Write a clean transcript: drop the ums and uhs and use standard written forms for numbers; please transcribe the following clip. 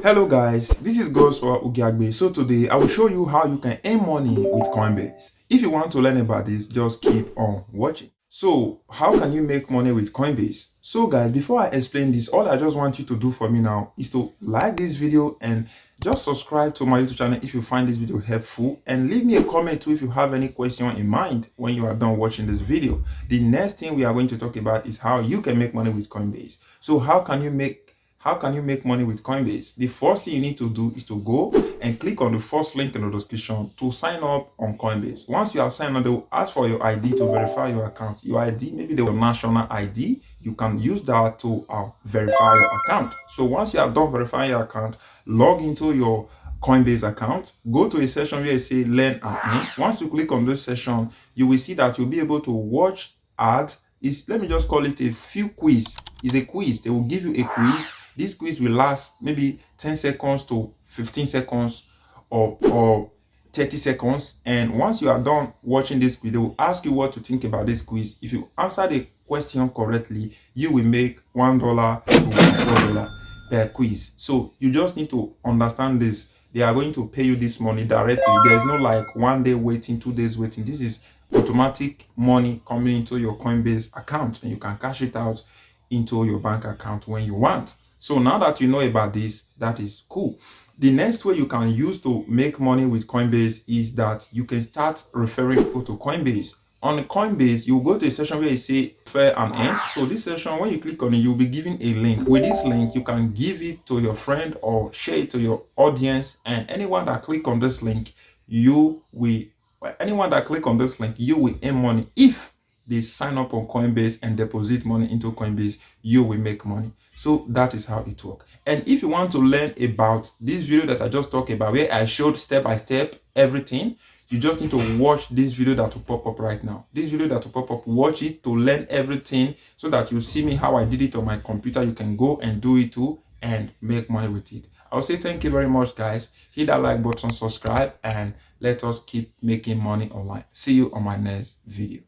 Hello guys, this is Jasper Ugiagbe. So today I will show you how you can earn money with Coinbase. If you want to learn about this, just keep on watching. So how can you make money with Coinbase? So guys, before I explain this, all I just want you to do for me now is to like this video and just subscribe to my YouTube channel if you find this video helpful, and leave me a comment too if you have any question in mind when you are done watching this video. The next thing we are going to talk about is how you can make money with Coinbase. So how can you make money with Coinbase? The first thing you need to do is to go and click on the first link in the description to sign up on Coinbase. Once you have signed up, they will ask for your ID to verify your account. Your ID, maybe the national ID, you can use that to verify your account. So once you have done verifying your account, log into your Coinbase account, go to a section where it says learn and earn. Once you click on this section, you will see that you'll be able to watch ads. Let me just call it a few quiz. It's a quiz. They will give you a quiz. This quiz will last maybe 10 seconds to 15 seconds or 30 seconds. And once you are done watching this quiz, they will ask you what to think about this quiz. If you answer the question correctly, you will make $1 to $4 per quiz. So you just need to understand this. They are going to pay you this money directly. There is no like 1 day waiting, 2 days waiting. This is automatic money coming into your Coinbase account, and you can cash it out into your bank account when you want. So now that you know about this, that is cool. The next way you can use to make money with Coinbase is that you can start referring people to Coinbase. On Coinbase, you go to a section where you say refer and earn. So this section, when you click on it, you'll be given a link. With this link, you can give it to your friend or share it to your audience, and anyone that click on this link, you will earn money. If they sign up on Coinbase and deposit money into Coinbase, you will make money. So that is how it works. And if you want to learn about this video that I just talked about, where I showed step by step everything, you just need to watch this video that will pop up right now. This video that will pop up, watch it to learn everything, so that you see me how I did it on my computer. You can go and do it too and make money with it. I'll say thank you very much, guys. Hit that like button, subscribe, and let us keep making money online. See you on my next video.